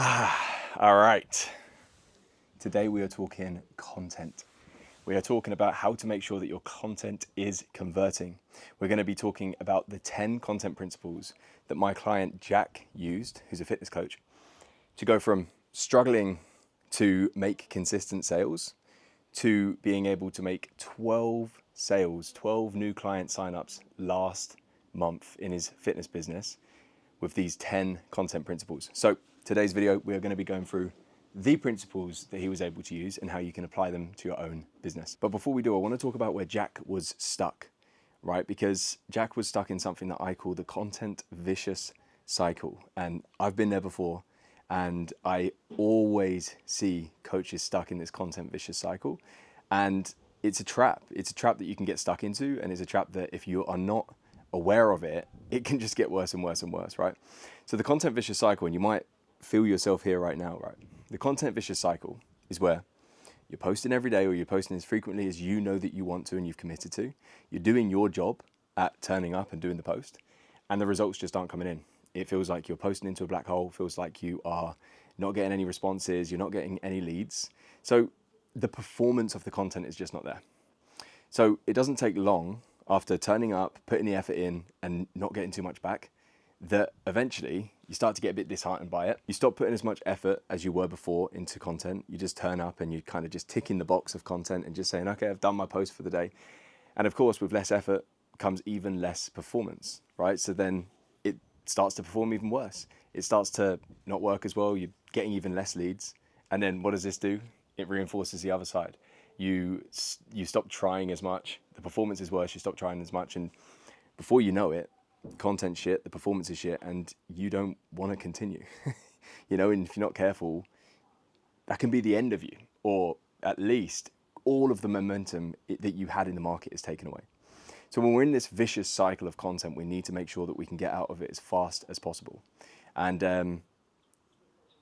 All right. Today we are talking content. We are talking about how to make sure that your content is converting. We're going to be talking about the 10 content principles that my client Jack used, who's a fitness coach, to go from struggling to make consistent sales to being able to make 12 sales, 12 new client signups last month in his fitness business with these 10 content principles. So today's video, we are going to be going through the principles that he was able to use and how you can apply them to your own business. But before we do, I want to talk about where Jack was stuck, right? Because Jack was stuck in something that I call the content vicious cycle. And I've been there before, and I always see coaches stuck in this content vicious cycle. And it's a trap. It's a trap that you can get stuck into, and it's a trap that if you are not aware of it, it can just get worse and worse and worse, right? So the content vicious cycle, and you might feel yourself here right now, right? The content vicious cycle is where you're posting every day, or you're posting as frequently as you know that you want to and you've committed to. You're doing your job at turning up and doing the post, and the results just aren't coming in. It feels like you're posting into a black hole, feels like you are not getting any responses, you're not getting any leads. So the performance of the content is just not there. So it doesn't take long after turning up, putting the effort in, and not getting too much back, that eventually you start to get a bit disheartened by it. You stop putting as much effort as you were before into content. You just turn up and you kind of just tick in the box of content and just saying, okay, I've done my post for the day. And of course, with less effort comes even less performance, right? So then it starts to perform even worse. It starts to not work as well. You're getting even less leads. And then what does this do? It reinforces the other side. You stop trying as much. The performance is worse. You stop trying as much. And before you know it, content shit, the performance is shit, and you don't want to continue. And if you're not careful, that can be the end of you, or at least all of the momentum that you had in the market is taken away. So when we're in this vicious cycle of content, we need to make sure that we can get out of it as fast as possible. And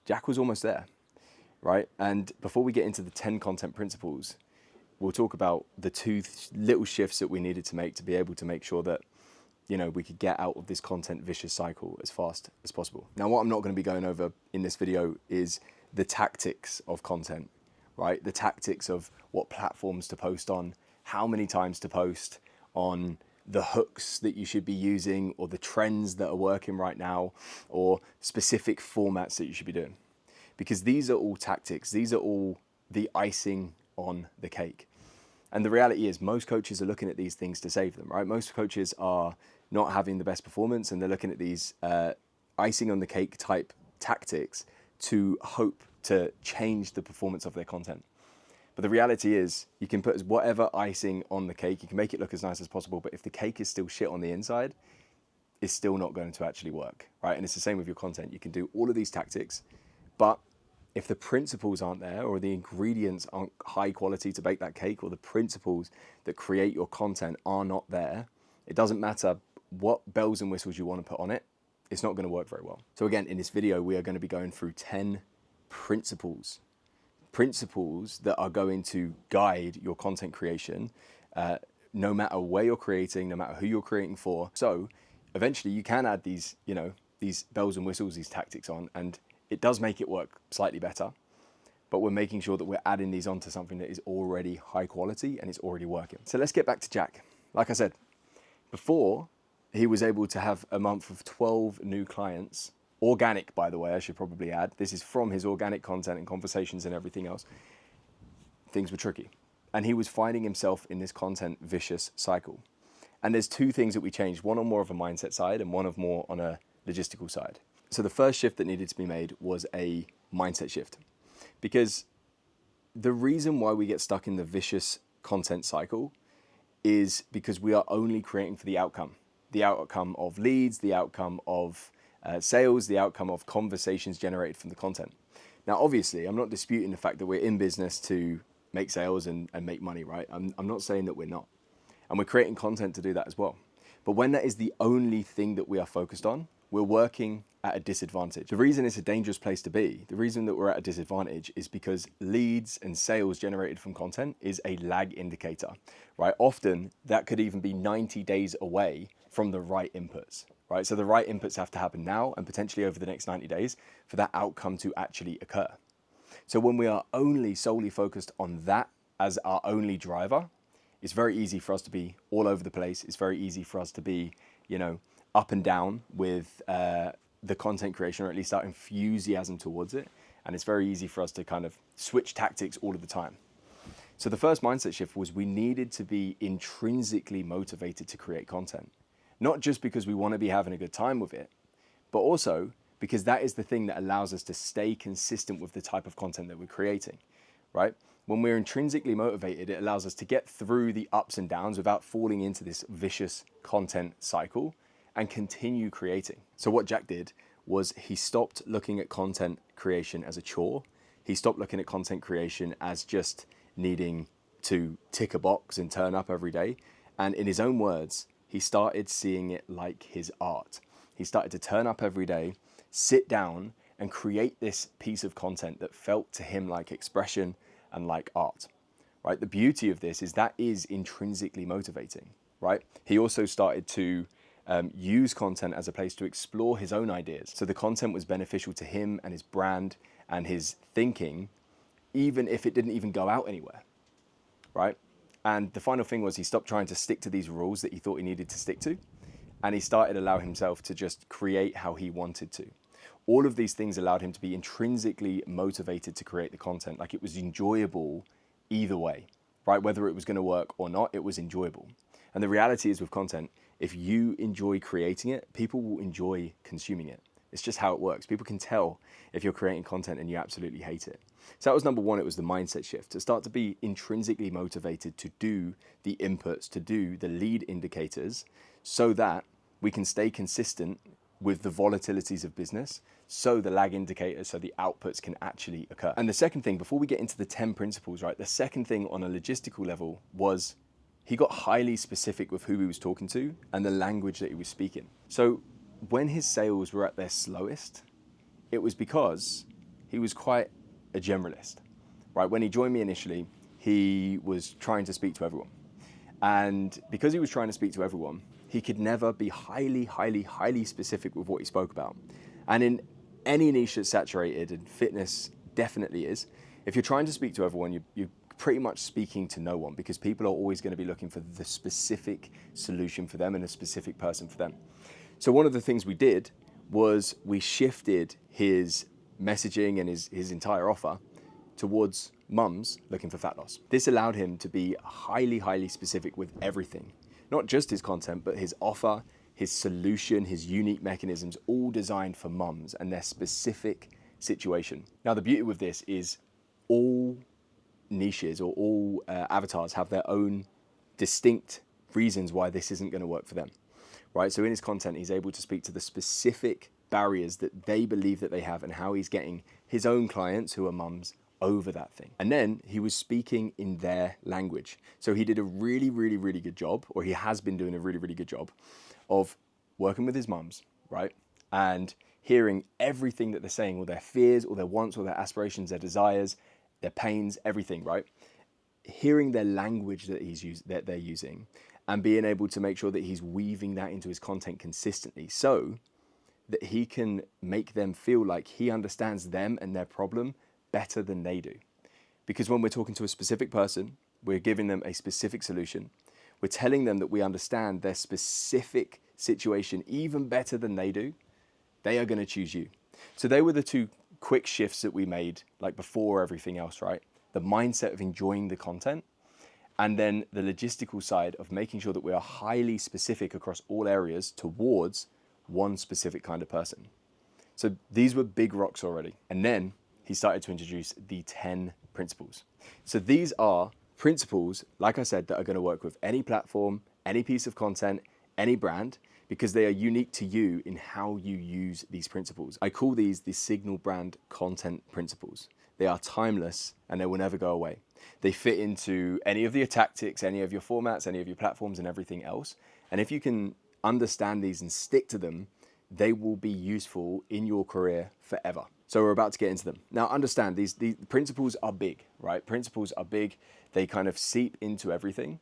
Jack was almost there, right? And before we get into the 10 content principles, we'll talk about the two little shifts that we needed to make to be able to make sure that we could get out of this content vicious cycle as fast as possible. Now, what I'm not going to be going over in this video is the tactics of content, right? The tactics of what platforms to post on, how many times to post on, the hooks that you should be using, or the trends that are working right now, or specific formats that you should be doing. Because these are all tactics. These are all the icing on the cake. And the reality is most coaches are looking at these things to save them, right? Most coaches are not having the best performance, and they're looking at these icing on the cake type tactics to hope to change the performance of their content. But the reality is you can put whatever icing on the cake, you can make it look as nice as possible, but if the cake is still shit on the inside, it's still not going to actually work, right? And it's the same with your content. You can do all of these tactics, but if the principles aren't there, or the ingredients aren't high quality to bake that cake, or the principles that create your content are not there, it doesn't matter what bells and whistles you want to put on it, it's not going to work very well. So again, in this video, we are going to be going through 10 principles that are going to guide your content creation, no matter where you're creating, no matter who you're creating for. So eventually you can add these bells and whistles, these tactics on, and it does make it work slightly better, but we're making sure that we're adding these onto something that is already high quality and it's already working. So let's get back to Jack. Like I said, before he was able to have a month of 12 new clients, organic, by the way, I should probably add. This is from his organic content and conversations and everything else. Things were tricky. And he was finding himself in this content vicious cycle. And there's two things that we changed, one on more of a mindset side and one of more on a logistical side. So the first shift that needed to be made was a mindset shift, because the reason why we get stuck in the vicious content cycle is because we are only creating for the outcome of leads, the outcome of sales, the outcome of conversations generated from the content. Now, obviously, I'm not disputing the fact that we're in business to make sales and make money, right? I'm not saying that we're not. And we're creating content to do that as well. But when that is the only thing that we are focused on, we're working at a disadvantage. The reason it's a dangerous place to be, the reason that we're at a disadvantage is because leads and sales generated from content is a lag indicator, right? Often that could even be 90 days away from the right inputs, right? So the right inputs have to happen now and potentially over the next 90 days for that outcome to actually occur. So when we are only solely focused on that as our only driver, it's very easy for us to be all over the place. It's very easy for us to be, up and down with the content creation, or at least our enthusiasm towards it. And it's very easy for us to kind of switch tactics all of the time. So the first mindset shift was we needed to be intrinsically motivated to create content. Not just because we want to be having a good time with it, but also because that is the thing that allows us to stay consistent with the type of content that we're creating, right? When we're intrinsically motivated, it allows us to get through the ups and downs without falling into this vicious content cycle and continue creating. So what Jack did was he stopped looking at content creation as a chore. He stopped looking at content creation as just needing to tick a box and turn up every day. And in his own words, he started seeing it like his art. He started to turn up every day, sit down and create this piece of content that felt to him like expression and like art, right? The beauty of this is that is intrinsically motivating, right? He also started to use content as a place to explore his own ideas. So the content was beneficial to him and his brand and his thinking, even if it didn't even go out anywhere, right? And the final thing was he stopped trying to stick to these rules that he thought he needed to stick to, and he started allowing himself to just create how he wanted to. All of these things allowed him to be intrinsically motivated to create the content, like it was enjoyable either way, right? Whether it was going to work or not, it was enjoyable. And the reality is with content, if you enjoy creating it, people will enjoy consuming it. It's just how it works. People can tell if you're creating content and you absolutely hate it. So that was number one. It was the mindset shift, to start to be intrinsically motivated to do the inputs, to do the lead indicators, so that we can stay consistent with the volatilities of business, so the lag indicators, so the outputs can actually occur. And the second thing, before we get into the 10 principles, right, the second thing on a logistical level was he got highly specific with who he was talking to and the language that he was speaking. So when his sales were at their slowest, it was because he was quite a generalist, right? When he joined me initially, he was trying to speak to everyone. And because he was trying to speak to everyone, he could never be highly specific with what he spoke about. And in any niche that's saturated, and fitness definitely is, if you're trying to speak to everyone, you're pretty much speaking to no one, because people are always going to be looking for the specific solution for them and a specific person for them. So one of the things we did was we shifted his messaging and his entire offer towards mums looking for fat loss. This allowed him to be highly specific with everything, not just his content, but his offer, his solution, his unique mechanisms, all designed for mums and their specific situation. Now, the beauty with this is all niches or all avatars have their own distinct reasons why this isn't going to work for them, right? So in his content, he's able to speak to the specific barriers that they believe that they have and how he's getting his own clients who are mums over that thing. And then he was speaking in their language. So he did a really good job, or he has been doing a really good job of working with his mums, right? And hearing everything that they're saying, all their fears, all their wants, all their aspirations, their desires, their pains, everything, right? Hearing their language that they're using, and being able to make sure that he's weaving that into his content consistently, so that he can make them feel like he understands them and their problem better than they do. Because when we're talking to a specific person, we're giving them a specific solution. We're telling them that we understand their specific situation even better than they do. They are going to choose you. So they were the two quick shifts that we made, like before everything else, right? The mindset of enjoying the content, and then the logistical side of making sure that we are highly specific across all areas towards one specific kind of person. So these were big rocks already. And then he started to introduce the 10 principles. So these are principles, like I said, that are going to work with any platform, any piece of content, any brand, because they are unique to you in how you use these principles. I call these the Signal Brand Content Principles. They are timeless and they will never go away. They fit into any of your tactics, any of your formats, any of your platforms and everything else. And if you can understand these and stick to them, they will be useful in your career forever. So we're about to get into them. Now understand, these principles are big, right? Principles are big. They kind of seep into everything.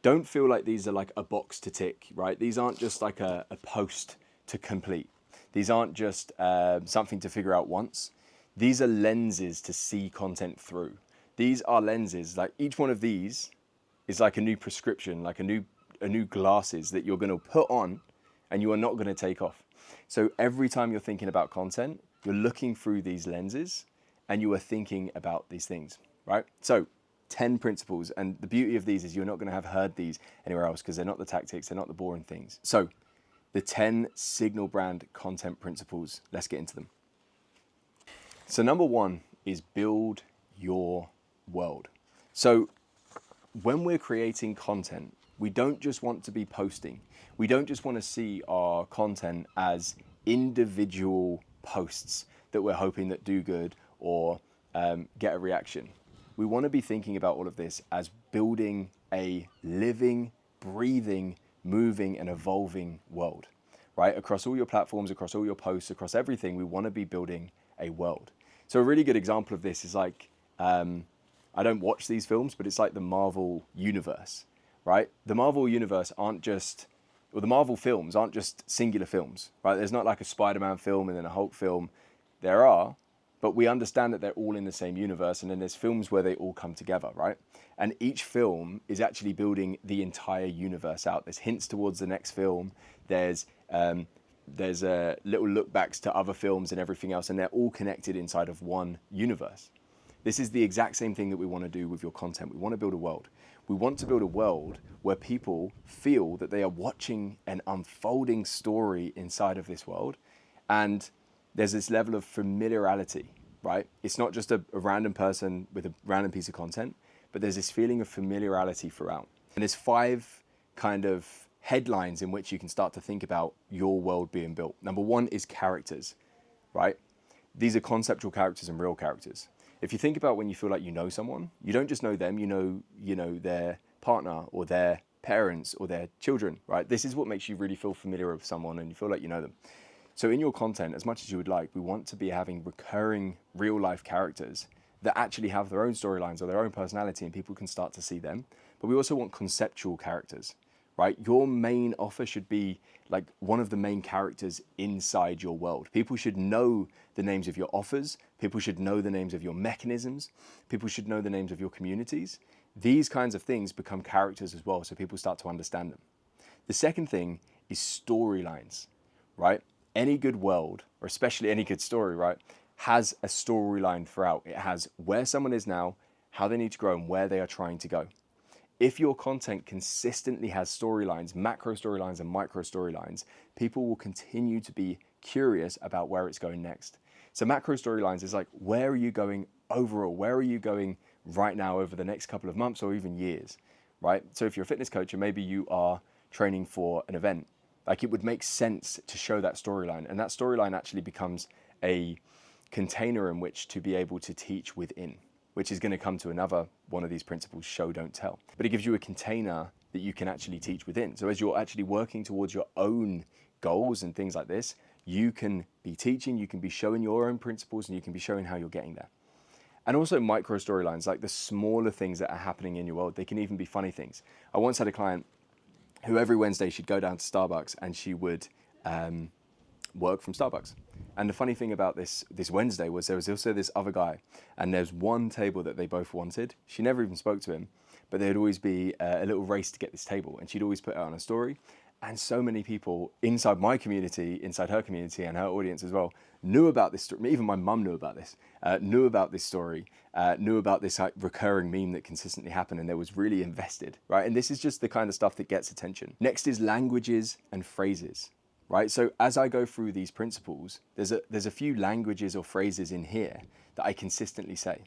don't feel like these are like a box to tick, right? These aren't just like a post to complete. These aren't just something to figure out once. These are lenses to see content through. These are lenses, like each one of these is like a new prescription, like a new glasses that you're going to put on and you are not going to take off. So every time you're thinking about content, you're looking through these lenses and you are thinking about these things, right? So 10 principles, and the beauty of these is you're not going to have heard these anywhere else because they're not the tactics, they're not the boring things. So the 10 signal brand content principles, let's get into them. So number one is build your world. So when we're creating content, we don't just want to be posting. We don't just want to see our content as individual posts that we're hoping that do good or get a reaction. We want to be thinking about all of this as building a living, breathing, moving and evolving world, right? Across all your platforms, across all your posts, across everything, we want to be building a world. So a really good example of this is like, I don't watch these films, but it's like the Marvel universe, right? The Marvel universe the Marvel films aren't just singular films, right? There's not like a Spider-Man film and then a Hulk film. There are, but we understand that they're all in the same universe, and then there's films where they all come together, right? And each film is actually building the entire universe out. There's hints towards the next film. There's little look backs to other films and everything else, and they're all connected inside of one universe. This is the exact same thing that we want to do with your content. We want to build a world. We want to build a world where people feel that they are watching an unfolding story inside of this world. And there's this level of familiarity, right? It's not just a random person with a random piece of content, but there's this feeling of familiarity throughout. And there's 5 kind of headlines in which you can start to think about your world being built. Number 1 is characters, right? These are conceptual characters and real characters. If you think about when you feel like you know someone, you don't just know them, you know their partner or their parents or their children, right? This is what makes you really feel familiar with someone and you feel like you know them. So in your content, as much as you would like, we want to be having recurring real life characters that actually have their own storylines or their own personality and people can start to see them. But we also want conceptual characters, right? Your main offer should be like one of the main characters inside your world. People should know the names of your offers. People should know the names of your mechanisms. People should know the names of your communities. These kinds of things become characters as well, so people start to understand them. The second thing is storylines, right? Any good world, or especially any good story, right, has a storyline throughout. It has where someone is now, how they need to grow, and where they are trying to go. If your content consistently has storylines, macro storylines and micro storylines, people will continue to be curious about where it's going next. So macro storylines is like, where are you going overall? Where are you going right now over the next couple of months or even years, right? So if you're a fitness coach and maybe you are training for an event, like it would make sense to show that storyline. And that storyline actually becomes a container in which to be able to teach within, which is going to come to another one of these principles, show, don't tell. But it gives you a container that you can actually teach within. So as you're actually working towards your own goals and things like this, you can be teaching, you can be showing your own principles, and you can be showing how you're getting there. And also micro storylines, like the smaller things that are happening in your world. They can even be funny things. I once had a client who every Wednesday she'd go down to Starbucks and she would work from Starbucks. And the funny thing about this Wednesday was there was also this other guy, and there's one table that they both wanted. She never even spoke to him, but there'd always be a little race to get this table, and she'd always put it on a story. And so many people inside my community, inside her community and her audience as well, knew about this story. Even my mum knew about this, knew about this story, knew about this like recurring meme that consistently happened, and they was really invested, right? And this is just the kind of stuff that gets attention. Next is languages and phrases, right? So as I go through these principles, there's a few languages or phrases in here that I consistently say.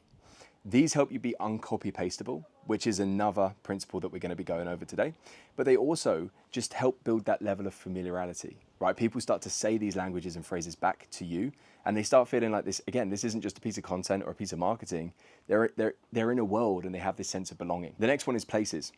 These help you be uncopypastable, which is another principle that we're going to be going over today. But they also just help build that level of familiarity, right? People start to say these languages and phrases back to you, and they start feeling like this. Again, this isn't just a piece of content or a piece of marketing. They're in a world and they have this sense of belonging. The next one is places,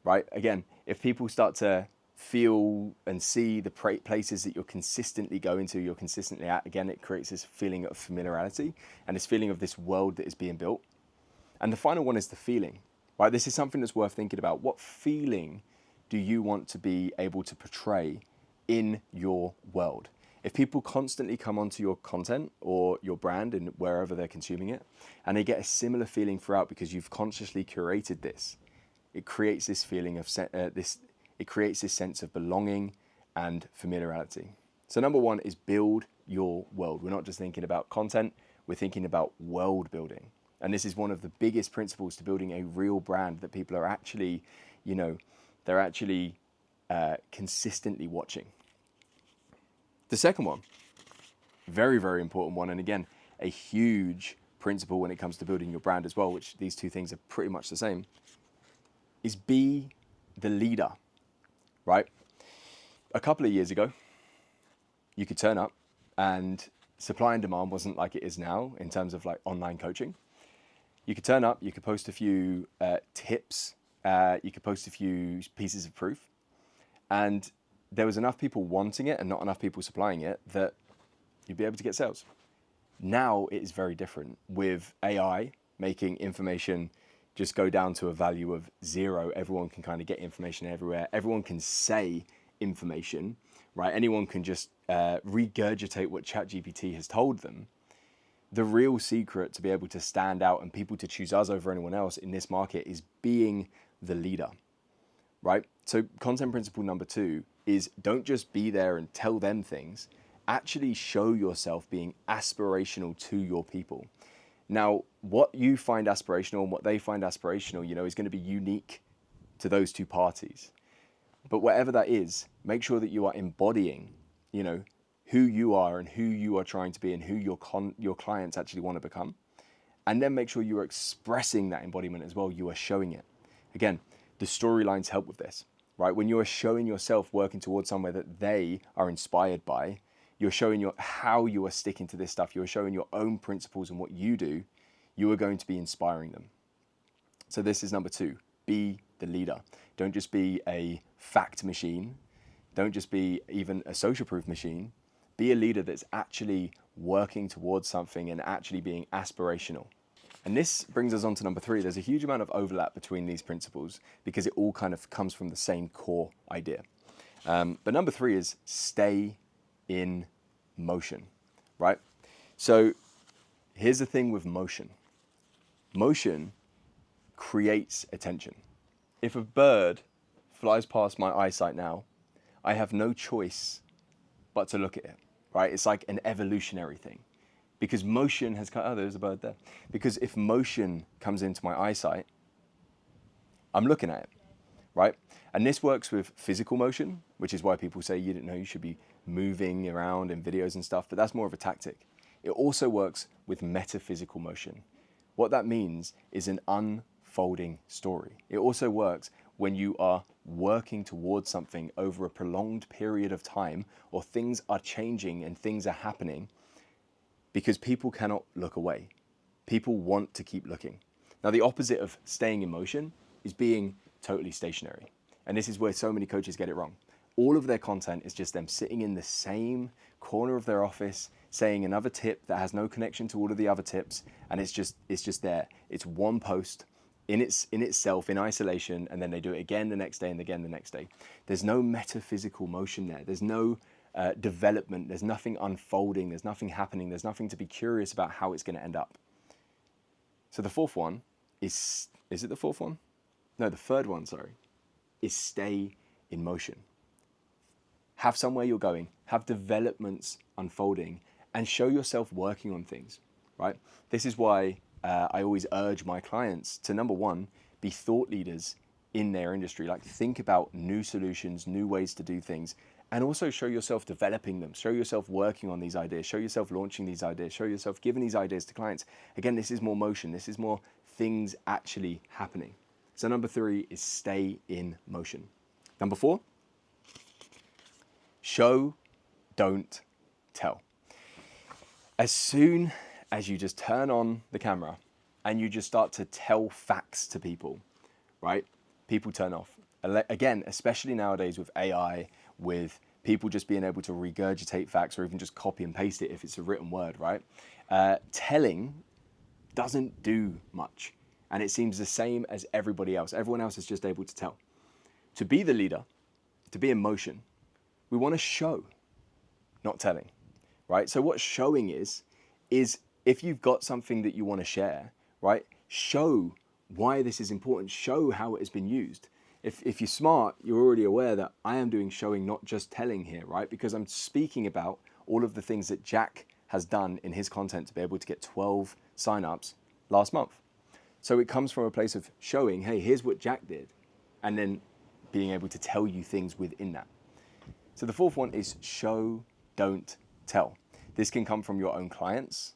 right? Again, if people start to feel and see the places that you're consistently going to, you're consistently at, again, it creates this feeling of familiarity and this feeling of this world that is being built. And the final one is the feeling, right? This is something that's worth thinking about. What feeling do you want to be able to portray in your world? If people constantly come onto your content or your brand and wherever they're consuming it, and they get a similar feeling throughout because you've consciously curated this, it creates this feeling of it creates this sense of belonging and familiarity. So number one is build your world. We're not just thinking about content, we're thinking about world building. And this is one of the biggest principles to building a real brand that people are actually, they're actually consistently watching. The second one, very, very important one, and again, a huge principle when it comes to building your brand as well, which these two things are pretty much the same, is be the leader, right? A couple of years ago, you could turn up and supply and demand wasn't like it is now in terms of like online coaching. You could turn up, you could post a few tips, you could post a few pieces of proof, and there was enough people wanting it and not enough people supplying it that you'd be able to get sales. Now it is very different with AI making information just go down to a value of 0. Everyone can kind of get information everywhere. Everyone can say information, right? Anyone can just regurgitate what ChatGPT has told them. The real secret to be able to stand out and people to choose us over anyone else in this market is being the leader, right? So content principle number 2 is don't just be there and tell them things, actually show yourself being aspirational to your people. Now, what you find aspirational and what they find aspirational, is going to be unique to those two parties. But whatever that is, make sure that you are embodying, who you are and who you are trying to be and who your clients actually want to become. And then make sure you are expressing that embodiment as well. You are showing it. Again, the storylines help with this, right? When you are showing yourself working towards somewhere that they are inspired by, you're showing how you are sticking to this stuff. You're showing your own principles and what you do. You are going to be inspiring them. So this is number 2. Be the leader. Don't just be a fact machine. Don't just be even a social proof machine. Be a leader that's actually working towards something and actually being aspirational. And this brings us on to number 3. There's a huge amount of overlap between these principles because it all kind of comes from the same core idea. But number 3 is stay in motion, right? So here's the thing with motion. Motion creates attention. If a bird flies past my eyesight now, I have no choice but to look at it, right? It's like an evolutionary thing. Because motion has come, there's a bird there. Because if motion comes into my eyesight, I'm looking at it, right? And this works with physical motion, which is why people say you should be moving around in videos and stuff, but that's more of a tactic. It also works with metaphysical motion. What that means is an unfolding story. It also works when you are working towards something over a prolonged period of time, or things are changing and things are happening, because people cannot look away. People want to keep looking. Now, the opposite of staying in motion is being totally stationary. And this is where so many coaches get it wrong. All of their content is just them sitting in the same corner of their office, saying another tip that has no connection to all of the other tips. And it's just there. It's one post in itself, in isolation, and then they do it again the next day and again the next day. There's no metaphysical motion there. There's no development. There's nothing unfolding. There's nothing happening. There's nothing to be curious about how it's going to end up. So the fourth one is it the fourth one? No, the third one, sorry, is stay in motion. Have somewhere you're going, have developments unfolding, and show yourself working on things, right? This is why I always urge my clients to, number one, be thought leaders in their industry. Like, think about new solutions, new ways to do things, and also show yourself developing them. Show yourself working on these ideas. Show yourself launching these ideas. Show yourself giving these ideas to clients. Again, this is more motion. This is more things actually happening. So number 3 is stay in motion. Number 4, show, don't tell. As soon as you just turn on the camera and you just start to tell facts to people, right? People turn off. Again, especially nowadays with AI, with people just being able to regurgitate facts or even just copy and paste it if it's a written word, right? Telling doesn't do much. and it seems the same as everybody else. Everyone else is just able to tell. To be the leader, to be in motion, we want to show, not telling, right? So what showing is if you've got something that you want to share, right? Show why this is important. Show how it has been used. If you're smart, you're already aware that I am doing showing, not just telling here, right? Because I'm speaking about all of the things that Jack has done in his content to be able to get 12 signups last month. So it comes from a place of showing, hey, here's what Jack did, and then being able to tell you things within that. So the fourth one is show, don't tell. This can come from your own clients.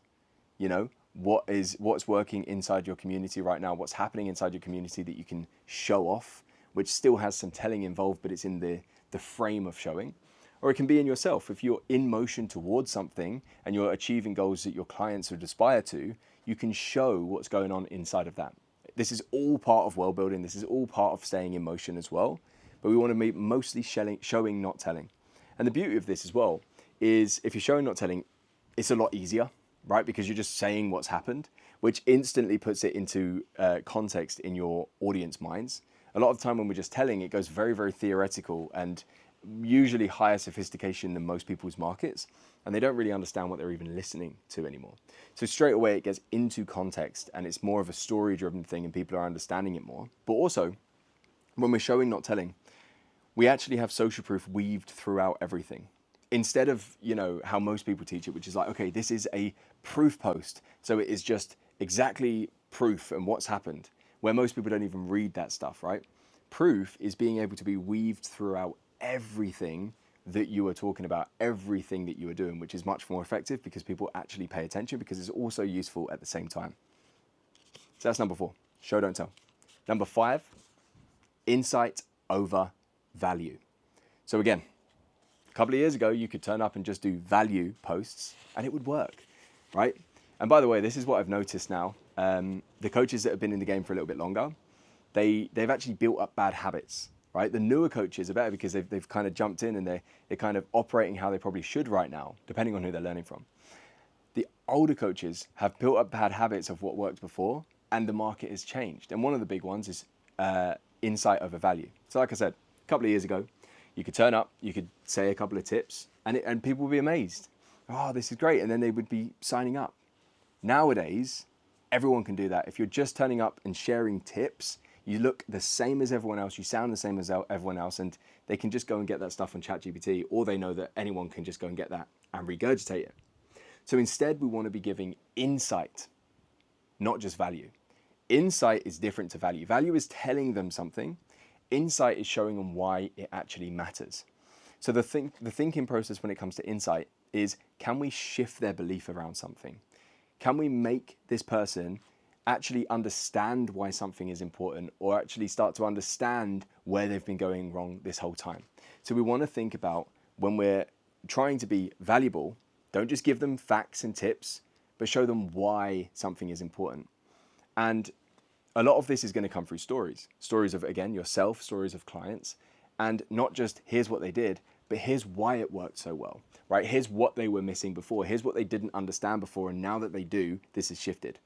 You know, what's working inside your community right now, what's happening inside your community that you can show off, which still has some telling involved, but it's in the frame of showing. Or it can be in yourself. If you're in motion towards something and you're achieving goals that your clients would aspire to, you can show what's going on inside of that. This is all part of world building. This is all part of staying in motion as well. But we want to be mostly showing, not telling. And the beauty of this as well is if you're showing, not telling, it's a lot easier, right? Because you're just saying what's happened, which instantly puts it into context in your audience minds. A lot of the time when we're just telling, it goes very, very theoretical and usually higher sophistication than most people's markets, and they don't really understand what they're even listening to anymore. So straight away it gets into context and it's more of a story-driven thing and people are understanding it more. But also, when we're showing, not telling, we actually have social proof weaved throughout everything. Instead of, you know, how most people teach it, which is like, okay, this is a proof post. So it is just exactly proof and what's happened, where most people don't even read that stuff, right? Proof is being able to be weaved throughout everything that you are talking about, everything that you are doing, which is much more effective because people actually pay attention, because it's also useful at the same time. So that's number 4, show, don't tell. Number 5, insight over value. So again, a couple of years ago, you could turn up and just do value posts and it would work, right? And by the way, this is what I've noticed now. The coaches that have been in the game for a little bit longer, they've actually built up bad habits, right? The newer coaches are better because they've kind of jumped in and they're kind of operating how they probably should right now, depending on who they're learning from. The older coaches have built up bad habits of what worked before, and the market has changed. And one of the big ones is insight over value. So like I said, a couple of years ago, you could turn up, you could say a couple of tips, and people would be amazed. Oh, this is great. And then they would be signing up. Nowadays, everyone can do that. If you're just turning up and sharing tips, you look the same as everyone else, you sound the same as everyone else, and they can just go and get that stuff on ChatGPT, or they know that anyone can just go and get that and regurgitate it. So instead, we want to be giving insight, not just value. Insight is different to value. Value is telling them something. Insight is showing them why it actually matters. So the thinking process when it comes to insight is, can we shift their belief around something? Can we make this person actually understand why something is important, or actually start to understand where they've been going wrong this whole time? So we want to think about, when we're trying to be valuable, don't just give them facts and tips, but show them why something is important. And a lot of this is going to come through stories. Stories of, again, yourself, stories of clients, and not just here's what they did, but here's why it worked so well, right? Here's what they were missing before. Here's what they didn't understand before, and now that they do, this has shifted.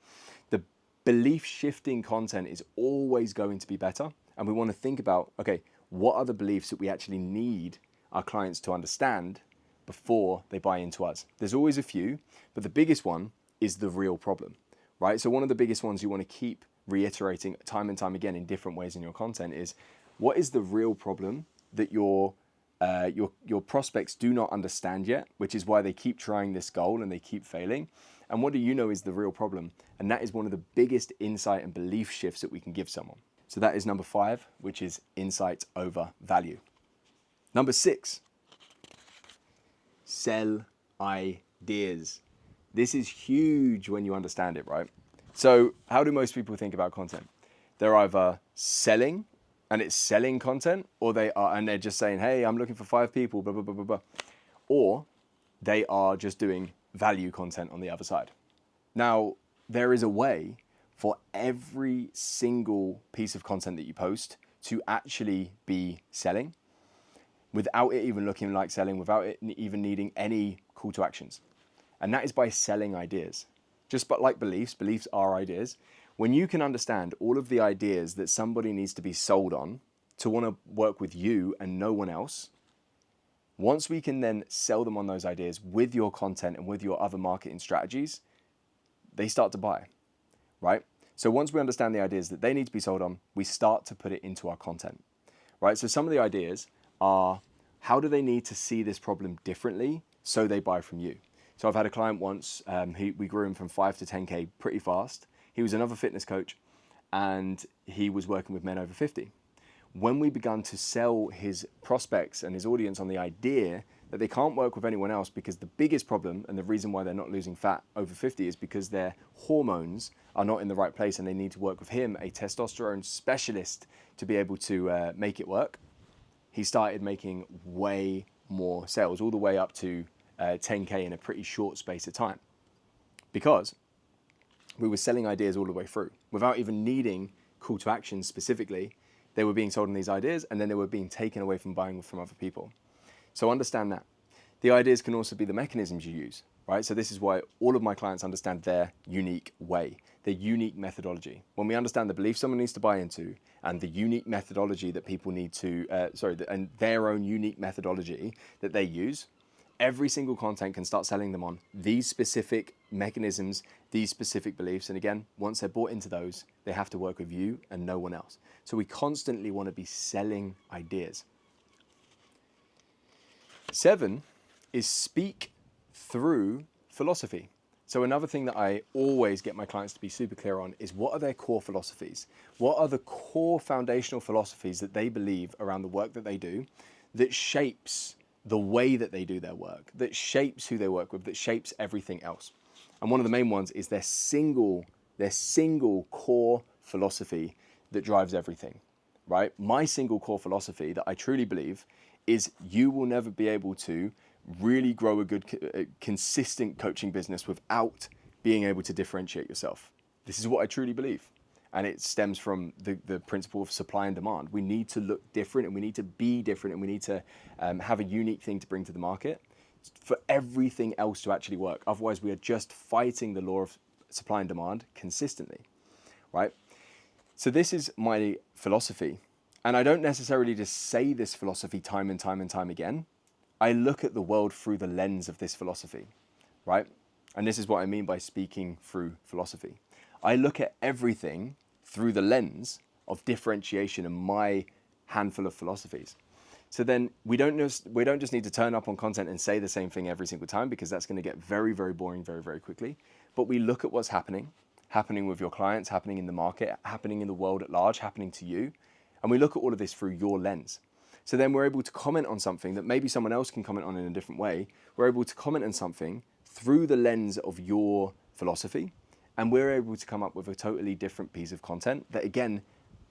The belief shifting content is always going to be better, and we want to think about, okay, what are the beliefs that we actually need our clients to understand before they buy into us? There's always a few, but the biggest one is the real problem, right? So one of the biggest ones you want to keep reiterating time and time again in different ways in your content is, what is the real problem that your prospects do not understand yet, which is why they keep trying this goal and they keep failing? And what do you know is the real problem? And that is one of the biggest insight and belief shifts that we can give someone. So that is number 5, which is insight over value. Number 6, sell ideas. This is huge when you understand it, right? So how do most people think about content? They're either selling, and it's selling content, or they're just saying, hey, I'm looking for 5 people, blah, blah, blah, blah, blah. Or they are just doing value content on the other side. Now, there is a way for every single piece of content that you post to actually be selling without it even looking like selling, without it even needing any call to actions. And that is by selling ideas. Just like beliefs are ideas. When you can understand all of the ideas that somebody needs to be sold on to want to work with you and no one else, once we can then sell them on those ideas with your content and with your other marketing strategies, they start to buy, right? So once we understand the ideas that they need to be sold on, we start to put it into our content, right? So some of the ideas are, how do they need to see this problem differently so they buy from you? So I've had a client once, we grew him from 5 to 10K pretty fast. He was another fitness coach and he was working with men over 50. When we began to sell his prospects and his audience on the idea that they can't work with anyone else because the biggest problem and the reason why they're not losing fat over 50 is because their hormones are not in the right place and they need to work with him, a testosterone specialist, to be able to make it work. He started making way more sales, all the way up to 10K in a pretty short space of time, because we were selling ideas all the way through without even needing call to action specifically. They were being sold on these ideas and then they were being taken away from buying from other people. So understand that. The ideas can also be the mechanisms you use, right? So this is why all of my clients understand their unique way, their unique methodology. When we understand the belief someone needs to buy into and the unique methodology that people need to, and their own unique methodology that they use, every single content can start selling them on these specific mechanisms, these specific beliefs. And again, once they're bought into those, they have to work with you and no one else. So we constantly want to be selling ideas. 7 is speak through philosophy. So another thing that I always get my clients to be super clear on is, what are their core philosophies? What are the core foundational philosophies that they believe around the work that they do that shapes the way that they do their work, that shapes who they work with, that shapes everything else? And one of the main ones is their single core philosophy that drives everything, right? My single core philosophy that I truly believe is, you will never be able to really grow a good, consistent coaching business without being able to differentiate yourself. This is what I truly believe. And it stems from the principle of supply and demand. We need to look different and we need to be different and we need to have a unique thing to bring to the market for everything else to actually work. Otherwise, we are just fighting the law of supply and demand consistently, right? So this is my philosophy. And I don't necessarily just say this philosophy time and time and time again. I look at the world through the lens of this philosophy, right? And this is what I mean by speaking through philosophy. I look at everything through the lens of differentiation and my handful of philosophies. So then we don't just need to turn up on content and say the same thing every single time, because that's going to get very, very boring very, very quickly. But we look at what's happening with your clients, happening in the market, happening in the world at large, happening to you. And we look at all of this through your lens. So then we're able to comment on something that maybe someone else can comment on in a different way. We're able to comment on something through the lens of your philosophy. And we're able to come up with a totally different piece of content that, again,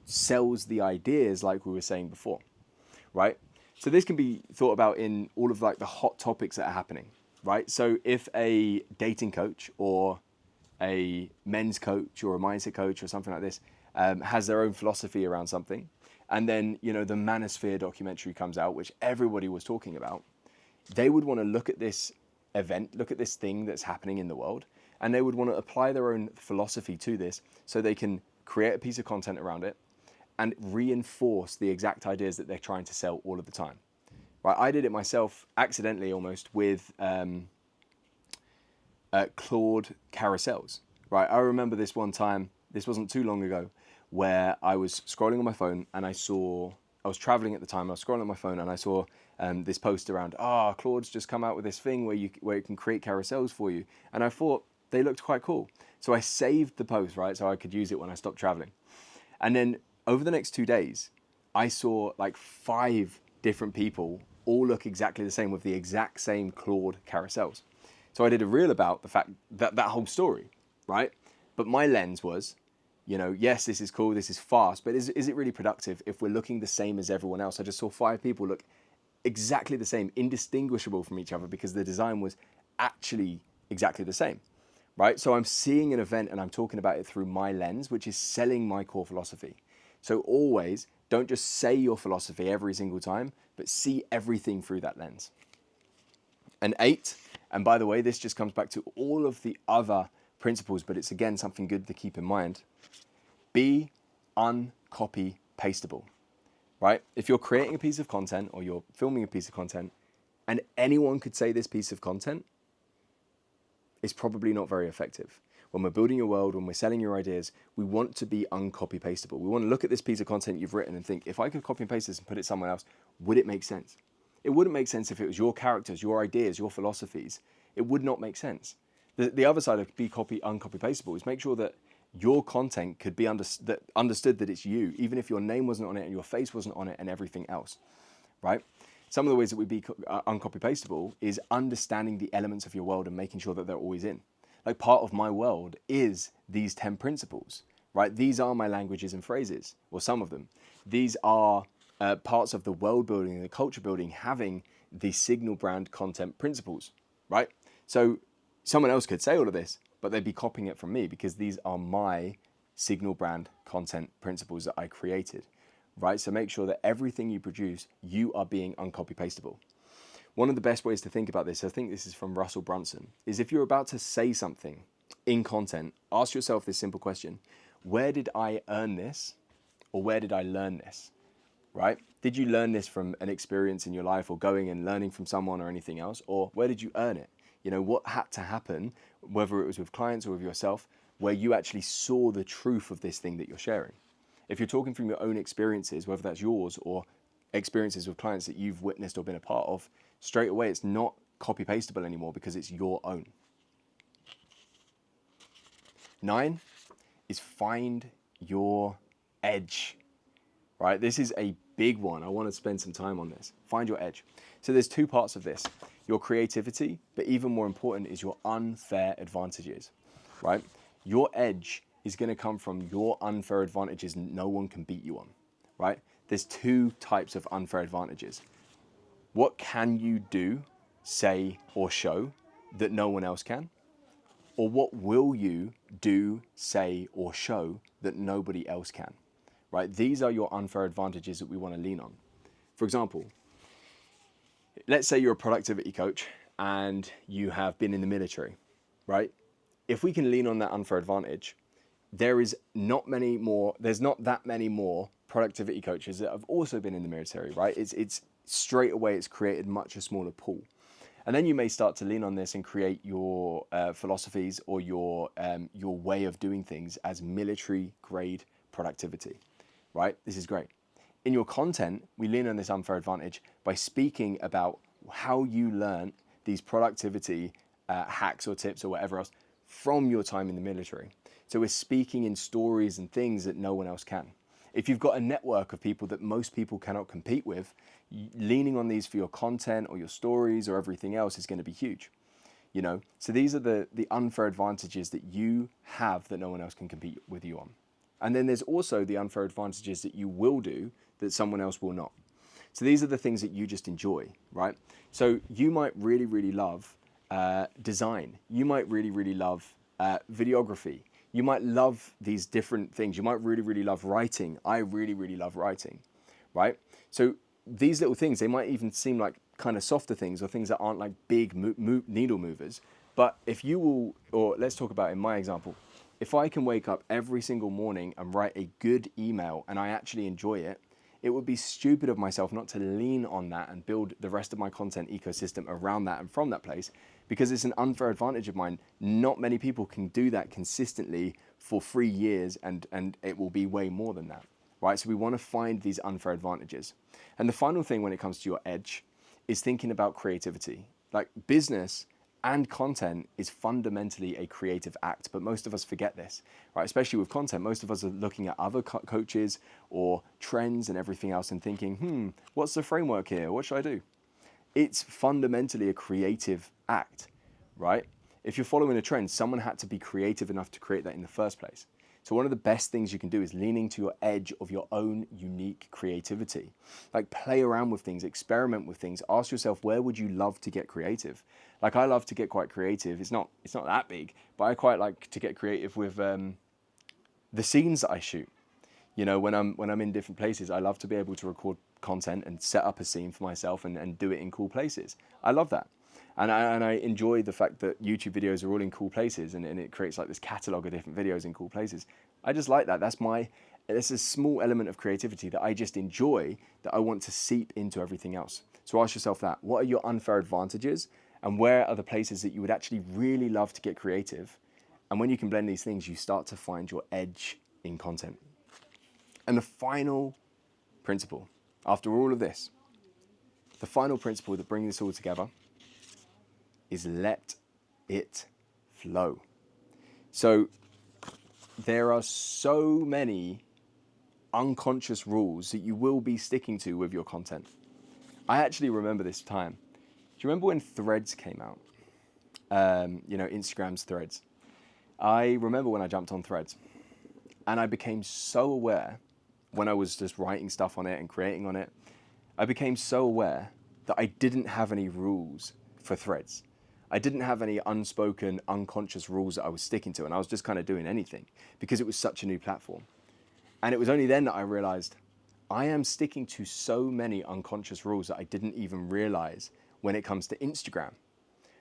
sells the ideas like we were saying before, right? So this can be thought about in all of like the hot topics that are happening, right? So if a dating coach or a men's coach or a mindset coach or something like this has their own philosophy around something, and then, the Manosphere documentary comes out, which everybody was talking about, they would want to look at this event, look at this thing that's happening in the world, and they would want to apply their own philosophy to this so they can create a piece of content around it and reinforce the exact ideas that they're trying to sell all of the time. Right? I did it myself, accidentally almost, with Claude carousels. Right? I remember this one time, this wasn't too long ago, where I was scrolling on my phone and I was traveling at the time, I was scrolling on my phone and I saw this post around, Claude's just come out with this thing where it can create carousels for you. And I thought they looked quite cool. So I saved the post, right? So I could use it when I stopped traveling. And then over the next 2 days, I saw like 5 different people all look exactly the same with the exact same Claude carousels. So I did a reel about the fact that whole story, right? But my lens was, yes, this is cool, this is fast, but is it really productive if we're looking the same as everyone else? I just saw 5 people look exactly the same, indistinguishable from each other, because the design was actually exactly the same, right? So I'm seeing an event and I'm talking about it through my lens, which is selling my core philosophy. So always don't just say your philosophy every single time, but see everything through that lens. And 8, and by the way, this just comes back to all of the other principles, but it's again something good to keep in mind. Be uncopy pastable, right? If you're creating a piece of content or you're filming a piece of content and anyone could say this piece of content, it's probably not very effective. When we're building your world, when we're selling your ideas, we want to be uncopy pastable. We want to look at this piece of content you've written and think, if I could copy and paste this and put it somewhere else, would it make sense? It wouldn't make sense if it was your characters, your ideas, your philosophies. It would not make sense. The other side of be uncopy pastable is make sure that your content could be understood that it's you, even if your name wasn't on it and your face wasn't on it and everything else, right? Some of the ways that we be uncopy pastable is understanding the elements of your world and making sure that they're always in. Like part of my world is these 10 principles, right? These are my languages and phrases, or some of them. These are parts of the world building and the culture building, having the Signal brand content principles, right? So someone else could say all of this, but they'd be copying it from me because these are my Signal brand content principles that I created, right? So make sure that everything you produce, you are being uncopy pastable. One of the best ways to think about this, I think this is from Russell Brunson, is if you're about to say something in content, ask yourself this simple question: where did I earn this, or where did I learn this, right? Did you learn this from an experience in your life or going and learning from someone or anything else, or where did you earn it? You know, what had to happen, whether it was with clients or with yourself, where you actually saw the truth of this thing that you're sharing? If you're talking from your own experiences, whether that's yours or experiences with clients that you've witnessed or been a part of, straight away it's not copy pastable anymore because it's your own. 9 is find your edge, right? This is a big one. I want to spend some time on this. Find your edge. So there's 2 parts of this: your creativity, but even more important is your unfair advantages, right? Your edge is going to come from your unfair advantages no one can beat you on, right? There's 2 types of unfair advantages. What can you do, say, or show that no one else can? Or what will you do, say, or show that nobody else can, right? These are your unfair advantages that we want to lean on. For example, let's say you're a productivity coach and you have been in the military, right? If we can lean on that unfair advantage, there's not that many more productivity coaches that have also been in the military, right? It's straight away, it's created much a smaller pool. And then you may start to lean on this and create your philosophies or your way of doing things as military grade productivity, right? This is great. In your content, we lean on this unfair advantage by speaking about how you learn these productivity hacks or tips or whatever else from your time in the military. So we're speaking in stories and things that no one else can. If you've got a network of people that most people cannot compete with, leaning on these for your content or your stories or everything else is going to be huge. You know, so these are the unfair advantages that you have that no one else can compete with you on. And then there's also the unfair advantages that you will do that someone else will not. So these are the things that you just enjoy, right? So you might really, really love design. You might really, really love videography. You might love these different things. You might really, really love writing. I really, really love writing, right? So these little things, they might even seem like kind of softer things or things that aren't like big needle movers. But if you will, or let's talk about in my example, if I can wake up every single morning and write a good email and I actually enjoy it, it would be stupid of myself not to lean on that and build the rest of my content ecosystem around that and from that place, because it's an unfair advantage of mine. Not many people can do that consistently for 3 years, and it will be way more than that, right? So we want to find these unfair advantages. And the final thing when it comes to your edge is thinking about creativity. Like business and content is fundamentally a creative act, but most of us forget this, right? Especially with content, most of us are looking at other coaches or trends and everything else and thinking, what's the framework here? What should I do? It's fundamentally a creative act, right? If you're following a trend, someone had to be creative enough to create that in the first place. So one of the best things you can do is leaning to your edge of your own unique creativity. Like play around with things, experiment with things, ask yourself, where would you love to get creative? Like I love to get quite creative. It's not that big, but I quite like to get creative with the scenes that I shoot. You know, when I'm in different places, I love to be able to record content and set up a scene for myself and do it in cool places. I love that. And I enjoy the fact that YouTube videos are all in cool places, and it creates like this catalog of different videos in cool places. I just like that. It's a small element of creativity that I just enjoy, that I want to seep into everything else. So ask yourself that. What are your unfair advantages? And where are the places that you would actually really love to get creative? And when you can blend these things, you start to find your edge in content. And the final principle, after all of this, the final principle that brings this all together is let it flow. So there are so many unconscious rules that you will be sticking to with your content. I actually remember this time. Do you remember when Threads came out? Instagram's Threads. I remember when I jumped on Threads, and I became so aware when I was just writing stuff on it and creating on it. I became so aware that I didn't have any rules for Threads. I didn't have any unspoken, unconscious rules that I was sticking to, and I was just kind of doing anything because it was such a new platform. And it was only then that I realized I am sticking to so many unconscious rules that I didn't even realize when it comes to Instagram.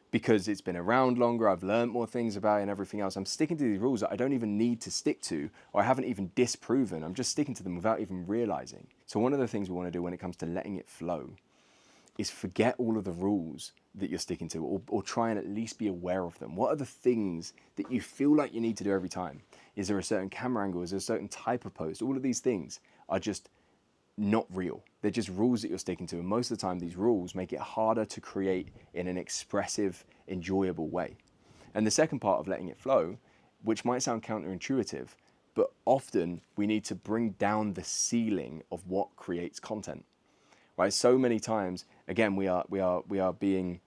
Because it's been around longer, I've learned more things about it and everything else. I'm sticking to these rules that I don't even need to stick to, or I haven't even disproven. I'm just sticking to them without even realizing. So one of the things we want to do when it comes to letting it flow is forget all of the rules that you're sticking to, or try and at least be aware of them. What are the things that you feel like you need to do every time? Is there a certain camera angle? Is there a certain type of post? All of these things are just not real. They're just rules that you're sticking to. And most of the time, these rules make it harder to create in an expressive, enjoyable way. And the second part of letting it flow, which might sound counterintuitive, but often we need to bring down the ceiling of what creates content. Right? So many times, again, we are being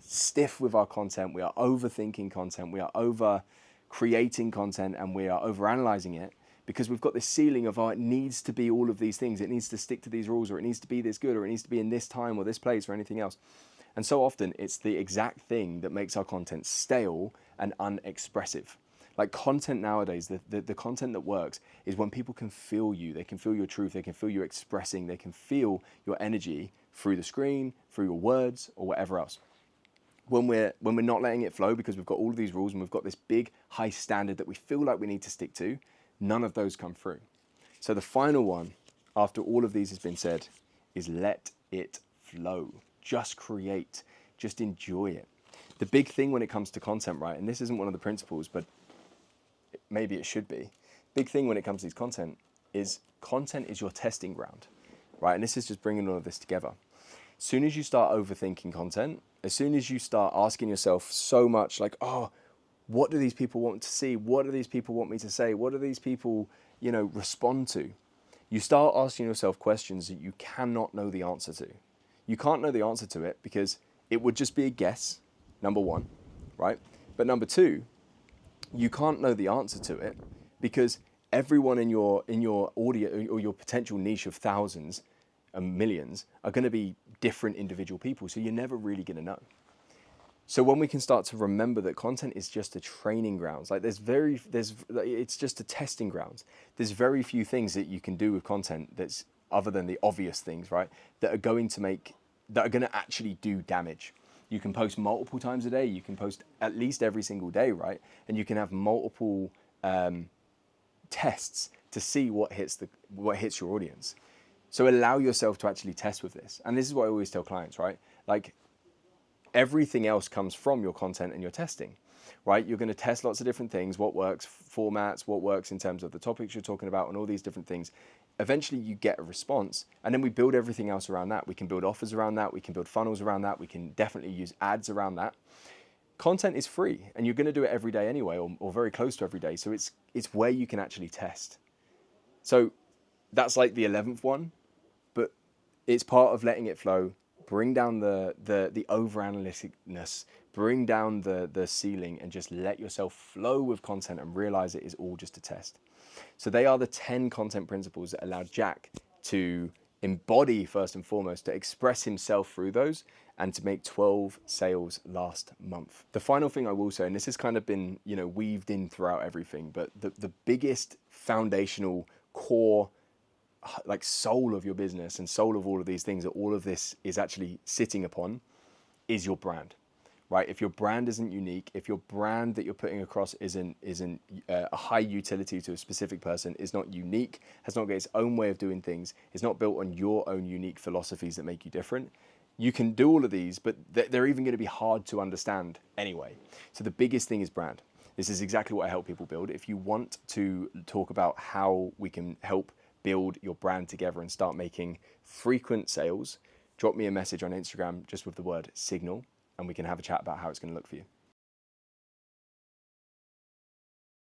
stiff with our content. We are overthinking content. We are over creating content, and we are overanalyzing it because we've got this ceiling of, it needs to be all of these things. It needs to stick to these rules, or it needs to be this good, or it needs to be in this time or this place or anything else. And so often it's the exact thing that makes our content stale and unexpressive. Like content nowadays, the content that works is when people can feel you, they can feel your truth, they can feel you expressing, they can feel your energy through the screen, through your words, or whatever else. When we're not letting it flow because we've got all of these rules and we've got this big high standard that we feel like we need to stick to, none of those come through. So the final one, after all of these has been said, is let it flow. Just create, just enjoy it. The big thing when it comes to content, right, and this isn't one of the principles, but maybe it should be. Big thing when it comes to these content is your testing ground, right? And this is just bringing all of this together. As soon as you start overthinking content, as soon as you start asking yourself so much like, what do these people want to see? What do these people want me to say? What do these people, respond to? You start asking yourself questions that you cannot know the answer to. You can't know the answer to it because it would just be a guess, number one, right? But number two, you can't know the answer to it because everyone in your audience or your potential niche of thousands and millions are going to be different individual people. So you're never really going to know. So when we can start to remember that content is just a training grounds, like it's just a testing grounds. There's very few things that you can do with content that's other than the obvious things, right? That are going to actually do damage. You can post multiple times a day. You can post at least every single day, right? And you can have multiple tests to see what hits your audience. So allow yourself to actually test with this. And this is what I always tell clients, right? Like everything else comes from your content and your testing, right? You're going to test lots of different things, what works, formats, what works in terms of the topics you're talking about and all these different things. Eventually you get a response, and then we build everything else around that. We can build offers around that. We can build funnels around that. We can definitely use ads around that. Content is free, and you're going to do it every day anyway, or very close to every day. So it's where you can actually test. So that's like the 11th one, but it's part of letting it flow. Bring down the over-analyticness, bring down the ceiling, and just let yourself flow with content and realize it is all just a test. So they are the 10 content principles that allowed Jack to embody, first and foremost, to express himself through those and to make 12 sales last month. The final thing I will say, and this has kind of been, weaved in throughout everything, but the biggest foundational core like soul of your business and soul of all of these things that all of this is actually sitting upon is your brand. right? If your brand isn't unique, if your brand that you're putting across isn't a high utility to a specific person, is not unique, has not got its own way of doing things, is not built on your own unique philosophies that make you different, you can do all of these, but they're even going to be hard to understand anyway. So the biggest thing is brand. This is exactly what I help people build. If you want to talk about how we can help build your brand together and start making frequent sales, drop me a message on Instagram just with the word signal, and we can have a chat about how it's going to look for you.